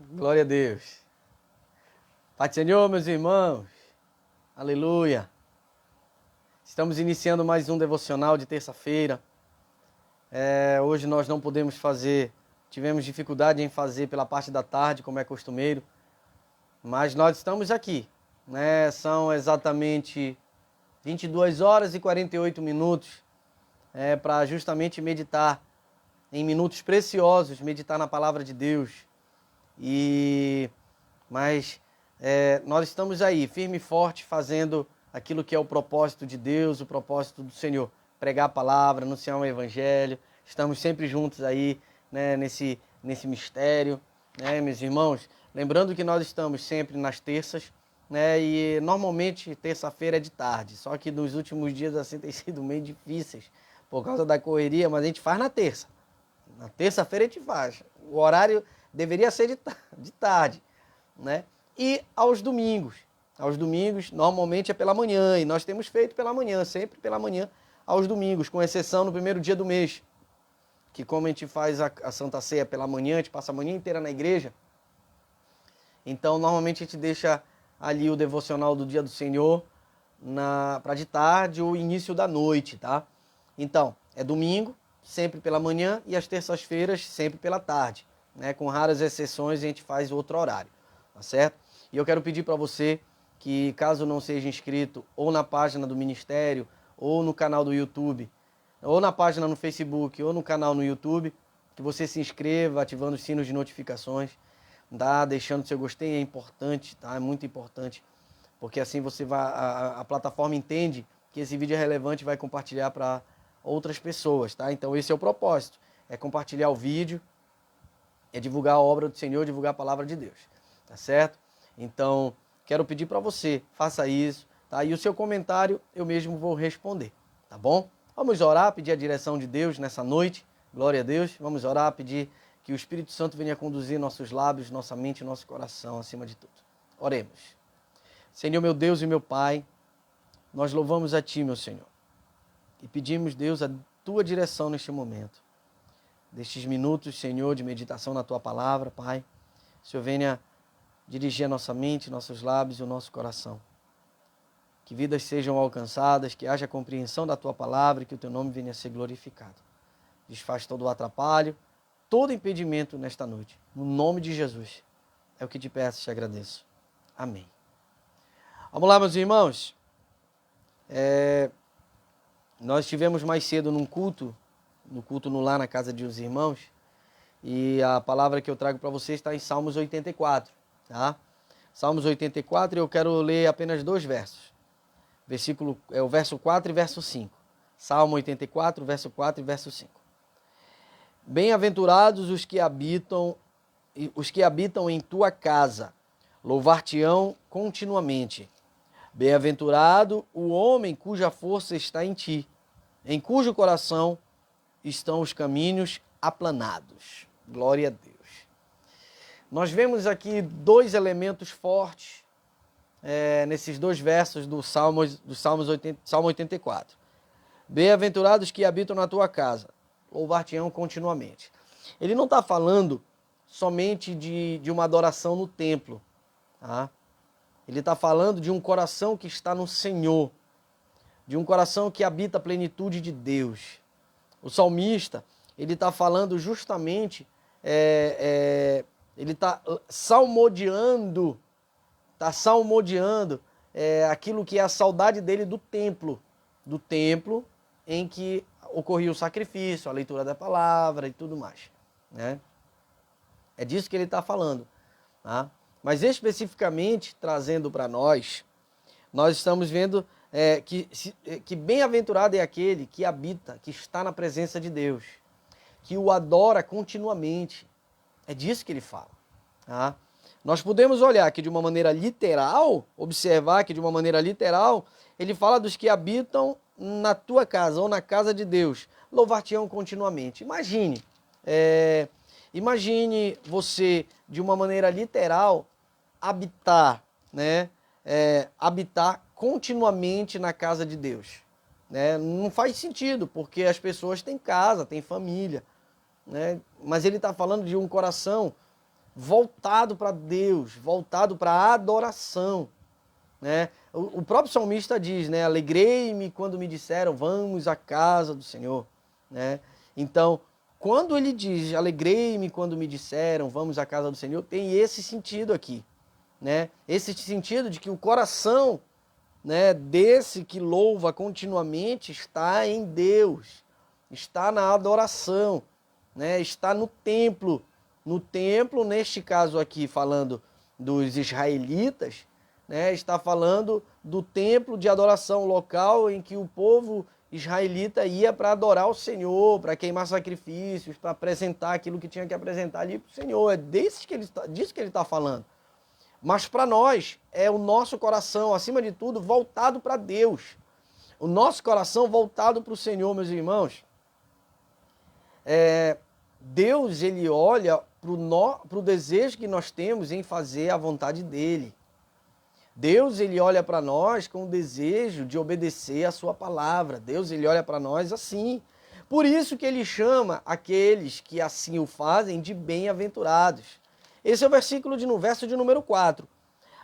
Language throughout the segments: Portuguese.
Glória a Deus. Pai do Senhor, meus irmãos. Aleluia. Estamos iniciando mais um devocional de terça-feira. Hoje nós não podemos fazer, tivemos dificuldade em fazer pela parte da tarde, como é costumeiro. Mas nós estamos aqui, né? São exatamente 22 horas e 48 minutos para justamente meditar em minutos preciosos, meditar na palavra de Deus. Mas nós estamos aí, firme e forte, fazendo aquilo que é o propósito de Deus, o propósito do Senhor. Pregar a palavra, anunciar o evangelho. Estamos sempre juntos aí, né, nesse mistério, né, meus irmãos. Lembrando que nós estamos sempre nas terças, né, e normalmente terça-feira é de tarde. Só que nos últimos dias assim tem sido meio difíceis por causa da correria, mas a gente faz na terça. Na terça-feira a gente faz. O horário deveria ser de tarde, né? E aos domingos. Aos domingos, normalmente é pela manhã, e nós temos feito pela manhã, sempre pela manhã, aos domingos, com exceção no primeiro dia do mês, que como a gente faz a Santa Ceia pela manhã, a gente passa a manhã inteira na igreja, então normalmente a gente deixa ali o devocional do dia do Senhor para de tarde ou início da noite, tá? Então, é domingo, sempre pela manhã, e às terças-feiras, sempre pela tarde, né? Com raras exceções, a gente faz outro horário, tá certo? E eu quero pedir para você que, caso não seja inscrito, ou na página do Ministério, ou no canal do YouTube, ou na página no Facebook, ou no canal no YouTube, que você se inscreva, ativando os sinos de notificações, tá? Deixando seu gostei, é importante, tá? É muito importante, porque assim você vai, a plataforma entende que esse vídeo é relevante e vai compartilhar para outras pessoas, tá? Então esse é o propósito, é compartilhar o vídeo, é divulgar a obra do Senhor, divulgar a palavra de Deus, tá certo? Então, quero pedir para você, faça isso, tá? E o seu comentário eu mesmo vou responder, tá bom? Vamos orar, pedir a direção de Deus nessa noite, glória a Deus. Vamos orar, pedir que o Espírito Santo venha conduzir nossos lábios, nossa mente e nosso coração acima de tudo. Oremos. Senhor, meu Deus e meu Pai, nós louvamos a Ti, meu Senhor, e pedimos, Deus, a Tua direção neste momento. Destes minutos, Senhor, de meditação na Tua palavra, Pai, o Senhor venha dirigir a nossa mente, nossos lábios e o nosso coração. Que vidas sejam alcançadas, que haja compreensão da Tua palavra e que o Teu nome venha a ser glorificado. Desfaz todo o atrapalho, todo impedimento nesta noite. No nome de Jesus. É o que te peço e te agradeço. Amém. Vamos lá, meus irmãos. Nós estivemos mais cedo no culto no lar na casa de uns irmãos, e a palavra que eu trago para vocês está em Salmos 84, tá? Salmos 84, eu quero ler apenas 2 versos. O verso 4 e verso 5. Salmo 84, verso 4 e verso 5. Bem-aventurados os que habitam em tua casa, louvar-te-ão continuamente. Bem-aventurado o homem cuja força está em ti, em cujo coração estão os caminhos aplanados. Glória a Deus. Nós vemos aqui 2 elementos fortes nesses 2 versos do Salmo 84. Bem-aventurados que habitam na tua casa, louvar-te-ão continuamente. Ele não está falando somente de uma adoração no templo, tá? Ele está falando de um coração que está no Senhor, de um coração que habita a plenitude de Deus. O salmista, ele está falando justamente, ele está salmodiando aquilo que é a saudade dele do templo em que ocorria o sacrifício, a leitura da palavra e tudo mais, né? É disso que ele está falando, tá? Mas especificamente, trazendo para nós estamos vendo que bem-aventurado é aquele que habita, que está na presença de Deus, que o adora continuamente. É disso que ele fala, tá? Nós podemos olhar que de uma maneira literal, observar que de uma maneira literal, ele fala dos que habitam na tua casa ou na casa de Deus, louvar-te-ão continuamente. Imagine você, de uma maneira literal, habitar, né? Habitar continuamente na casa de Deus, né? Não faz sentido, porque as pessoas têm casa, têm família, né? Mas ele está falando de um coração voltado para Deus, voltado para a adoração, né? O próprio salmista diz, né? Alegrei-me quando me disseram, vamos à casa do Senhor, né? Então, quando ele diz, alegrei-me quando me disseram, vamos à casa do Senhor, tem esse sentido aqui, né? Esse sentido de que o coração, né, desse que louva continuamente está em Deus, está na adoração, né? Está no templo, neste caso aqui falando dos israelitas, né? Está falando do templo de adoração local em que o povo israelita ia para adorar o Senhor, para queimar sacrifícios, para apresentar aquilo que tinha que apresentar ali para o Senhor. É disso que ele está falando. Mas para nós, é o nosso coração, acima de tudo, voltado para Deus. O nosso coração voltado para o Senhor, meus irmãos. Deus, ele olha para o desejo que nós temos em fazer a vontade dele. Deus, ele olha para nós com o desejo de obedecer a sua palavra. Deus, ele olha para nós assim. Por isso que ele chama aqueles que assim o fazem de bem-aventurados. Esse é o verso de número 4.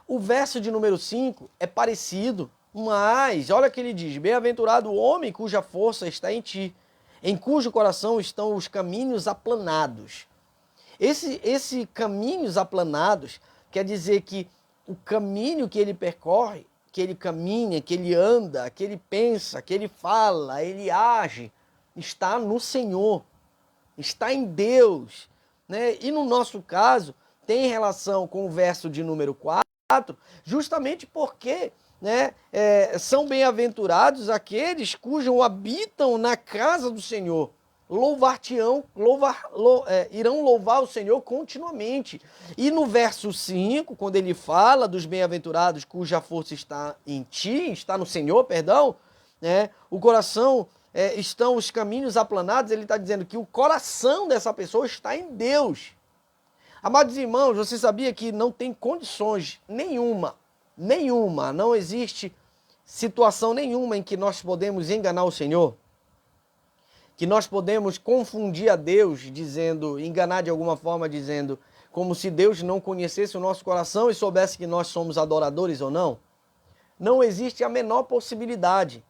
O verso de número 5 é parecido, mas olha o que ele diz: bem-aventurado o homem cuja força está em ti, em cujo coração estão os caminhos aplanados. Esse caminhos aplanados quer dizer que o caminho que ele percorre, que ele caminha, que ele anda, que ele pensa, que ele fala, ele age, está no Senhor, está em Deus, né? E no nosso caso, tem relação com o verso de número 4, justamente porque, né, são bem-aventurados aqueles cujos habitam na casa do Senhor. Irão louvar o Senhor continuamente. E no verso 5, quando ele fala dos bem-aventurados cuja força está em ti, está no Senhor, perdão, né, o coração, estão os caminhos aplanados, ele está dizendo que o coração dessa pessoa está em Deus. Amados irmãos, você sabia que não tem condições nenhuma, não existe situação nenhuma em que nós podemos enganar o Senhor? Que nós podemos confundir a Deus, enganar de alguma forma, dizendo como se Deus não conhecesse o nosso coração e soubesse que nós somos adoradores ou não? Não existe a menor possibilidade.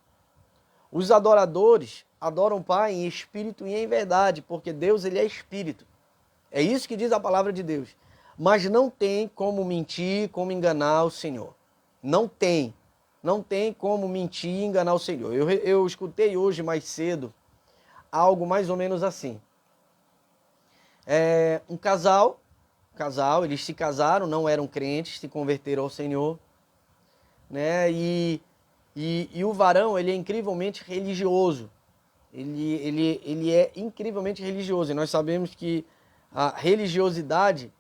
Os adoradores adoram o Pai em espírito e em verdade, porque Deus, ele é espírito. É isso que diz a palavra de Deus. Mas não tem como mentir, como enganar o Senhor. Não tem como mentir e enganar o Senhor. Eu escutei hoje mais cedo algo mais ou menos assim. Um casal, eles se casaram, não eram crentes, se converteram ao Senhor, né? E o varão, ele é incrivelmente religioso. Ele é incrivelmente religioso. E nós sabemos que a religiosidade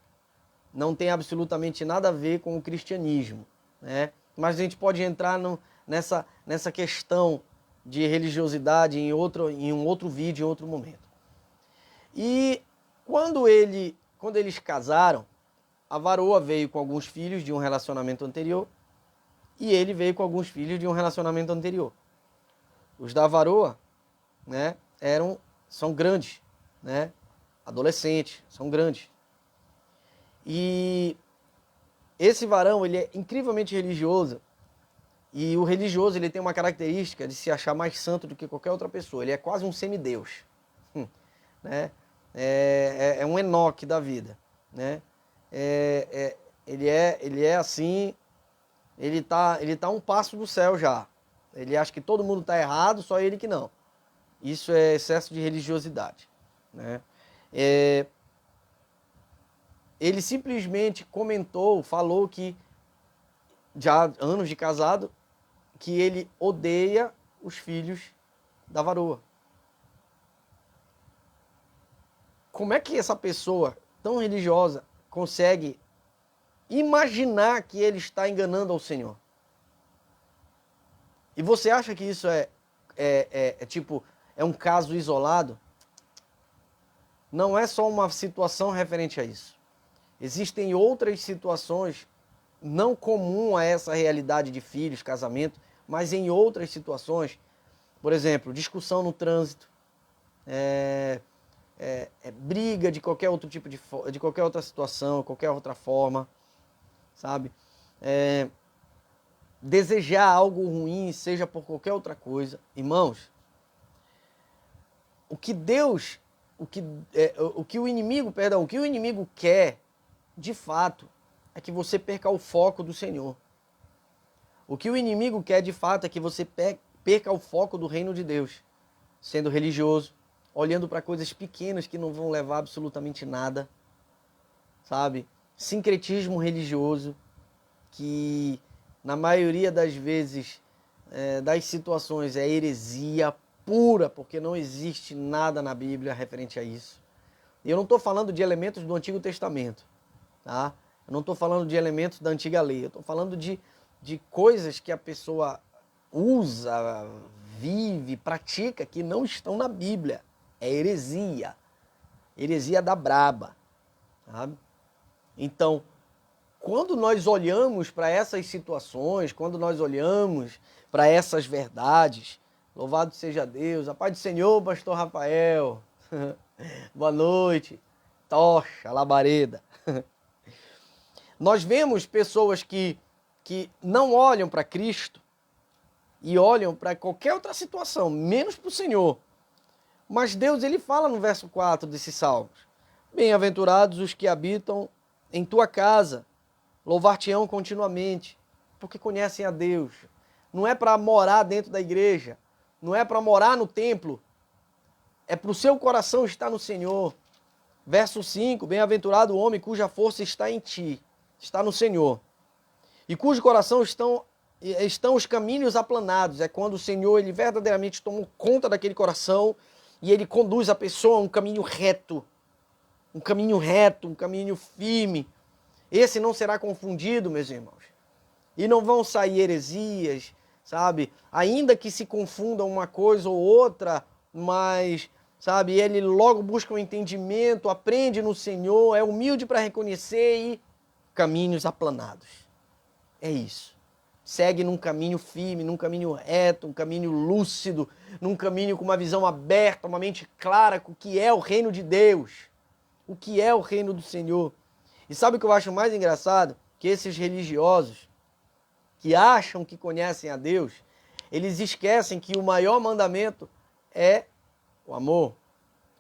não tem absolutamente nada a ver com o cristianismo, né? Mas a gente pode entrar nessa questão de religiosidade em um outro vídeo, em outro momento. E quando eles casaram, a varoa veio com alguns filhos de um relacionamento anterior e ele veio com alguns filhos de um relacionamento anterior. Os da varoa, né, são grandes, né, adolescentes, são grandes. E esse varão, ele é incrivelmente religioso. E o religioso, ele tem uma característica de se achar mais santo do que qualquer outra pessoa. Ele é quase um semideus, né? É um Enoque da vida, né? Ele é assim, ele tá um passo do céu já. Ele acha que todo mundo está errado, só ele que não. Isso é excesso de religiosidade, né? Ele simplesmente falou que, já anos de casado, que ele odeia os filhos da varoa. Como é que essa pessoa tão religiosa consegue imaginar que ele está enganando ao Senhor? E você acha que isso é um caso isolado? Não é só uma situação referente a isso. Existem outras situações não comum a essa realidade de filhos, casamento, mas em outras situações, por exemplo, discussão no trânsito, briga de qualquer outro tipo de qualquer outra situação, qualquer outra forma, sabe? Desejar algo ruim, seja por qualquer outra coisa. Irmãos, o que o inimigo quer, de fato, é que você perca o foco do Senhor. O que o inimigo quer, de fato, é que você perca o foco do reino de Deus, sendo religioso, olhando para coisas pequenas que não vão levar absolutamente nada, sabe? Sincretismo religioso, que na maioria das vezes, das situações, é heresia pura, porque não existe nada na Bíblia referente a isso. E eu não estou falando de elementos do Antigo Testamento, tá? Eu não estou falando de elementos da Antiga Lei, eu estou falando de coisas que a pessoa usa, vive, pratica, que não estão na Bíblia. É heresia. Heresia da braba, sabe? Então, quando nós olhamos para essas situações, quando nós olhamos para essas verdades, louvado seja Deus, a paz do Senhor, pastor Rafael, boa noite, tocha, labareda. Nós vemos pessoas que não olham para Cristo e olham para qualquer outra situação, menos para o Senhor. Mas Deus, ele fala no verso 4 desses salmos: bem-aventurados os que habitam em tua casa, louvar-te-ão continuamente, porque conhecem a Deus. Não é para morar dentro da igreja, não é para morar no templo, é para o seu coração estar no Senhor. Verso 5, bem-aventurado o homem cuja força está em ti, está no Senhor, e cujo coração estão os caminhos aplanados. É quando o Senhor, ele verdadeiramente toma conta daquele coração e ele conduz a pessoa a um caminho reto, um caminho firme. Esse não será confundido, meus irmãos. E não vão sair heresias, sabe? Ainda que se confundam uma coisa ou outra, mas, sabe, ele logo busca um entendimento, aprende no Senhor, é humilde para reconhecer e caminhos aplanados. É isso. Segue num caminho firme, num caminho reto, um caminho lúcido, num caminho com uma visão aberta, uma mente clara com o que é o reino de Deus, o que é o reino do Senhor. E sabe o que eu acho mais engraçado? Que esses religiosos que acham que conhecem a Deus, eles esquecem que o maior mandamento é o amor.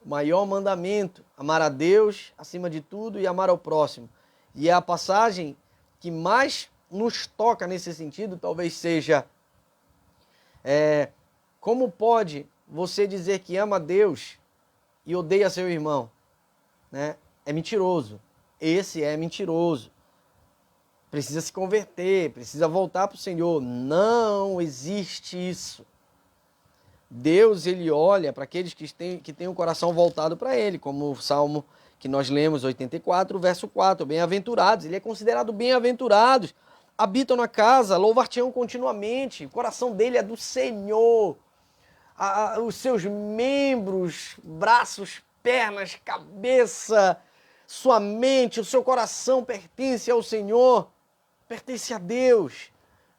O maior mandamento, amar a Deus acima de tudo e amar ao próximo. E a passagem que mais nos toca nesse sentido talvez seja: como pode você dizer que ama a Deus e odeia seu irmão? Né? É mentiroso. Esse é mentiroso. Precisa se converter, precisa voltar para o Senhor. Não existe isso. Deus, ele olha para aqueles que têm o coração voltado para ele, como o Salmo que nós lemos, 84, verso 4. Bem-aventurados, ele é considerado bem-aventurados. Habitam na casa, louvar-te-ão continuamente. O coração dele é do Senhor. Os seus membros, braços, pernas, cabeça, sua mente, o seu coração pertence ao Senhor, pertence a Deus.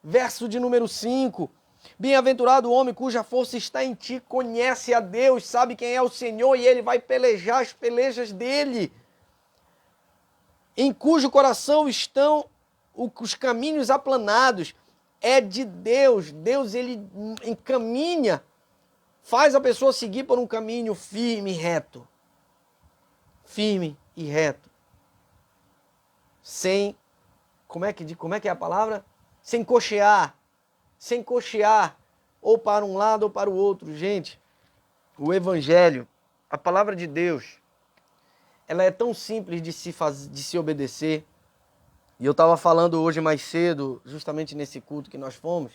Verso de número 5. Bem-aventurado o homem cuja força está em ti, conhece a Deus, sabe quem é o Senhor e ele vai pelejar as pelejas dele. Em cujo coração estão os caminhos aplanados, é de Deus. Deus, ele encaminha, faz a pessoa seguir por um caminho firme e reto. Firme e reto. Sem, como é que é a palavra? Sem cochear, ou para um lado ou para o outro. Gente, o Evangelho, a palavra de Deus, ela é tão simples de se obedecer. E eu estava falando hoje mais cedo, justamente nesse culto que nós fomos,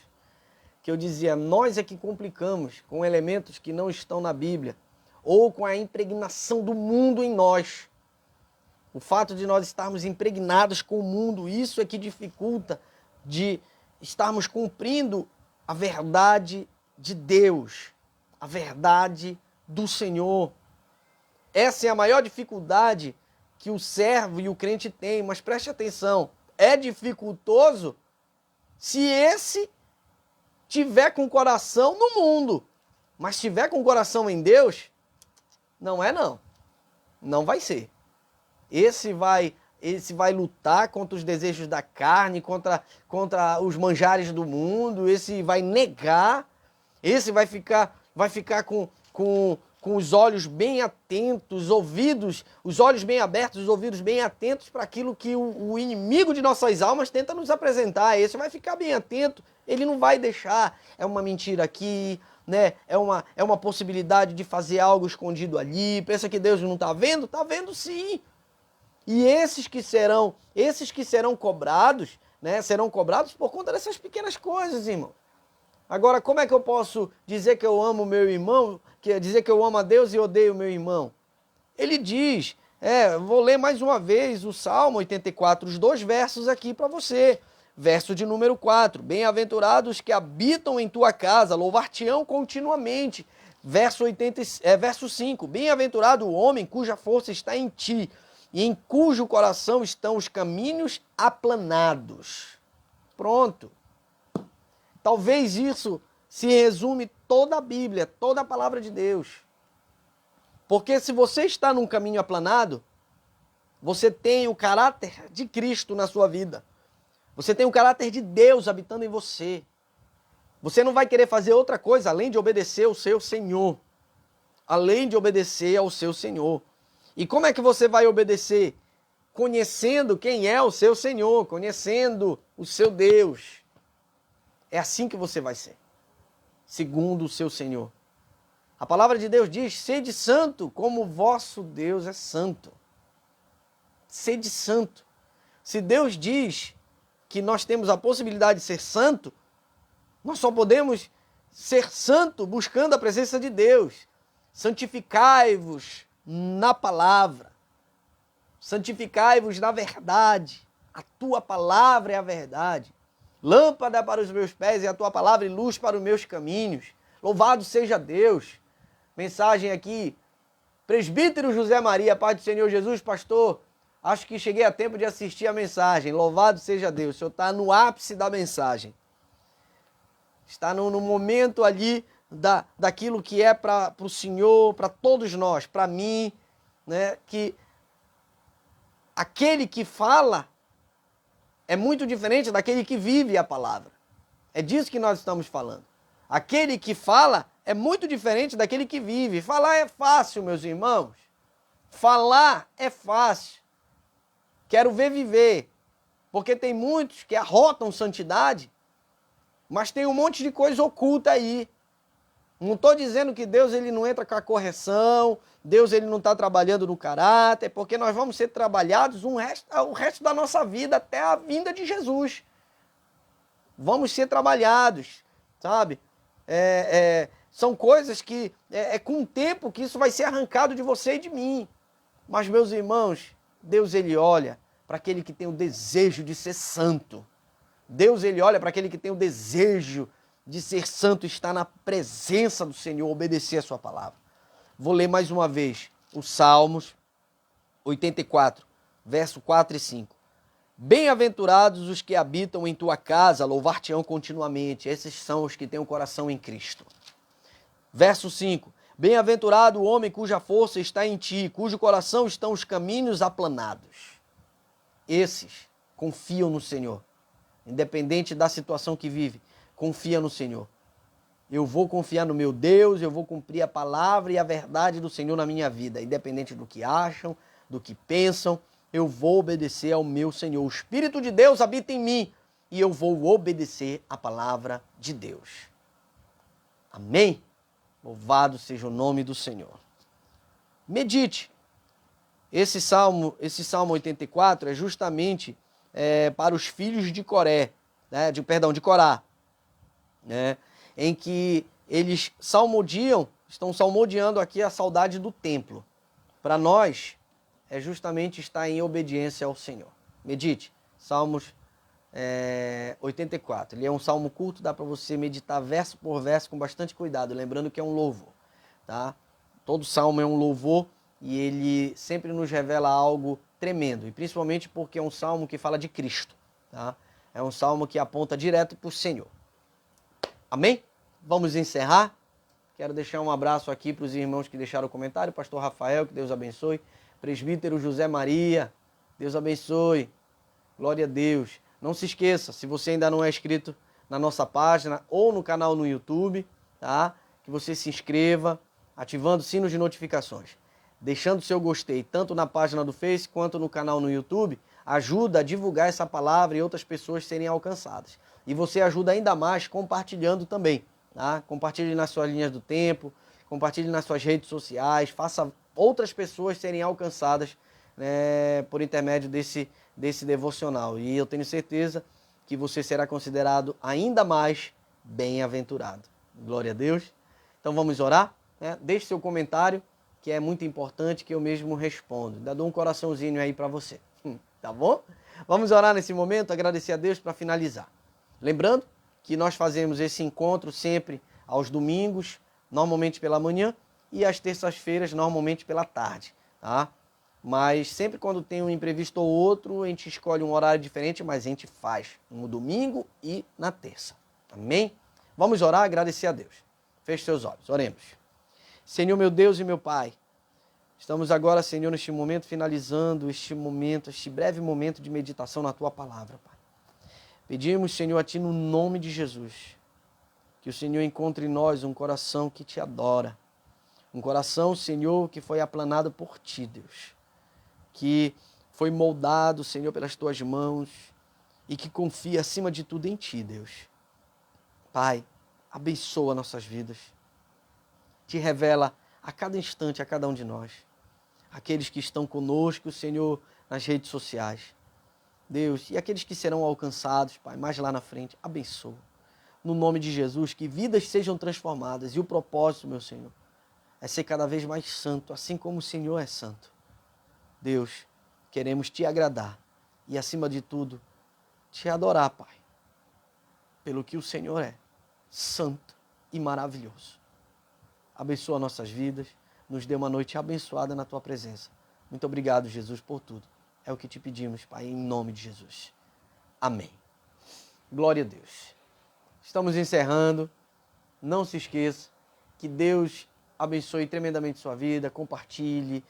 que eu dizia: nós é que complicamos com elementos que não estão na Bíblia, ou com a impregnação do mundo em nós. O fato de nós estarmos impregnados com o mundo, isso é que dificulta de estarmos cumprindo a verdade de Deus, a verdade do Senhor. Essa é a maior dificuldade que o servo e o crente têm, mas preste atenção, é dificultoso se esse tiver com o coração no mundo, mas tiver com o coração em Deus, não é não. Não vai ser. Esse vai lutar contra os desejos da carne, contra os manjares do mundo, esse vai negar, esse vai ficar com os olhos bem atentos, os olhos bem abertos, os ouvidos bem atentos para aquilo que o inimigo de nossas almas tenta nos apresentar. Esse vai ficar bem atento, ele não vai deixar, é uma mentira aqui, né? É uma possibilidade de fazer algo escondido ali, pensa que Deus não está vendo? Está vendo sim. E esses que serão cobrados, né? Serão cobrados por conta dessas pequenas coisas, irmão. Agora, como é que eu posso dizer que eu amo o meu irmão, dizer que eu amo a Deus e odeio o meu irmão? Ele diz, vou ler mais uma vez o Salmo 84, os 2 versos aqui para você. Verso de número 4, bem-aventurados que habitam em tua casa, louvar-te-ão continuamente. Verso 5, bem-aventurado o homem cuja força está em ti, e em cujo coração estão os caminhos aplanados. Pronto. Talvez isso se resume toda a Bíblia, toda a palavra de Deus. Porque se você está num caminho aplanado, você tem o caráter de Cristo na sua vida. Você tem o caráter de Deus habitando em você. Você não vai querer fazer outra coisa além de obedecer ao seu Senhor. Além de obedecer ao seu Senhor. E como é que você vai obedecer? Conhecendo quem é o seu Senhor, conhecendo o seu Deus. É assim que você vai ser, segundo o seu Senhor. A palavra de Deus diz, sede santo como o vosso Deus é santo. Sede santo. Se Deus diz que nós temos a possibilidade de ser santo, nós só podemos ser santo buscando a presença de Deus. Santificai-vos na palavra. Santificai-vos na verdade. A tua palavra é a verdade. Lâmpada para os meus pés e a tua palavra e luz para os meus caminhos. Louvado seja Deus. Mensagem aqui. Presbítero José Maria, Pai do Senhor Jesus, pastor. Acho que cheguei a tempo de assistir a mensagem. Louvado seja Deus. O senhor está no ápice da mensagem. Está no momento ali daquilo que é para o Senhor, para todos nós, para mim, né? Que aquele que fala é muito diferente daquele que vive a palavra. É disso que nós estamos falando. Aquele que fala é muito diferente daquele que vive. Falar é fácil, meus irmãos. Falar é fácil. Quero ver viver. Porque tem muitos que arrotam santidade, mas tem um monte de coisa oculta aí. Não estou dizendo que Deus ele não entra com a correção, Deus ele não está trabalhando no caráter, porque nós vamos ser trabalhados o resto da nossa vida até a vinda de Jesus. Vamos ser trabalhados, sabe? São coisas que com o tempo que isso vai ser arrancado de você e de mim. Mas, meus irmãos, Deus ele olha para aquele que tem o desejo de ser santo. Deus ele olha para aquele que tem o desejo de ser santo, estar na presença do Senhor, obedecer a sua palavra. Vou ler mais uma vez os Salmos 84, verso 4 e 5. Bem-aventurados os que habitam em tua casa, louvar-te-ão continuamente. Esses são os que têm o coração em Cristo. Verso 5. Bem-aventurado o homem cuja força está em ti, cujo coração estão os caminhos aplanados. Esses confiam no Senhor. Independente da situação que vive, confia no Senhor. Eu vou confiar no meu Deus, eu vou cumprir a palavra e a verdade do Senhor na minha vida. Independente do que acham, do que pensam, eu vou obedecer ao meu Senhor. O Espírito de Deus habita em mim e eu vou obedecer a palavra de Deus. Amém? Louvado seja o nome do Senhor. Medite. Esse Salmo 84 é justamente para os filhos de Coré, né? de Corá, né? Em que eles estão salmodiando aqui a saudade do templo. Para nós, é justamente estar em obediência ao Senhor. Medite, Salmos 84. Ele é um salmo curto, dá para você meditar verso por verso com bastante cuidado, lembrando que é um louvor. Tá? Todo salmo é um louvor e ele sempre nos revela algo tremendo, e principalmente porque é um salmo que fala de Cristo. Tá? É um salmo que aponta direto para o Senhor. Amém? Vamos encerrar. Quero deixar um abraço aqui para os irmãos que deixaram o comentário. Pastor Rafael, que Deus abençoe. Presbítero José Maria, Deus abençoe. Glória a Deus. Não se esqueça, se você ainda não é inscrito na nossa página ou no canal no YouTube, tá? Que você se inscreva, ativando o sino de notificações. Deixando seu gostei, tanto na página do Face quanto no canal no YouTube, ajuda a divulgar essa palavra e outras pessoas serem alcançadas. E você ajuda ainda mais compartilhando também, tá? Compartilhe nas suas linhas do tempo, compartilhe nas suas redes sociais, faça outras pessoas serem alcançadas, né, por intermédio desse devocional. E eu tenho certeza que você será considerado ainda mais bem-aventurado. Glória a Deus. Então vamos orar, né? Deixe seu comentário, que é muito importante, que eu mesmo respondo. Ainda dou um coraçãozinho aí para você, tá bom? Vamos orar nesse momento, agradecer a Deus para finalizar. Lembrando que nós fazemos esse encontro sempre aos domingos, normalmente pela manhã, e às terças-feiras, normalmente pela tarde, tá? Mas sempre quando tem um imprevisto ou outro, a gente escolhe um horário diferente, mas a gente faz no domingo e na terça. Amém? Vamos orar, agradecer a Deus. Feche seus olhos, oremos. Senhor, meu Deus e meu Pai, estamos agora, Senhor, neste momento, finalizando este momento, este breve momento de meditação na Tua Palavra, Pai. Pedimos, Senhor, a Ti no nome de Jesus, que o Senhor encontre em nós um coração que Te adora. Um coração, Senhor, que foi aplanado por Ti, Deus. Que foi moldado, Senhor, pelas Tuas mãos e que confia acima de tudo em Ti, Deus. Pai, abençoa nossas vidas. Te revela a cada instante, a cada um de nós. Aqueles que estão conosco, Senhor, nas redes sociais. Deus, e aqueles que serão alcançados, Pai, mais lá na frente, abençoa. No nome de Jesus, que vidas sejam transformadas. E o propósito, meu Senhor, é ser cada vez mais santo, assim como o Senhor é santo. Deus, queremos Te agradar e, acima de tudo, Te adorar, Pai, pelo que o Senhor é, santo e maravilhoso. Abençoa nossas vidas, nos dê uma noite abençoada na Tua presença. Muito obrigado, Jesus, por tudo. É o que Te pedimos, Pai, em nome de Jesus. Amém. Glória a Deus. Estamos encerrando. Não se esqueça que Deus abençoe tremendamente sua vida, compartilhe,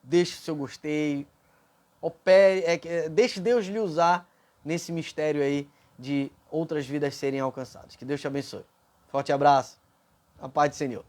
deixe o seu gostei, deixe Deus lhe usar nesse mistério aí de outras vidas serem alcançadas. Que Deus te abençoe. Forte abraço. A paz do Senhor.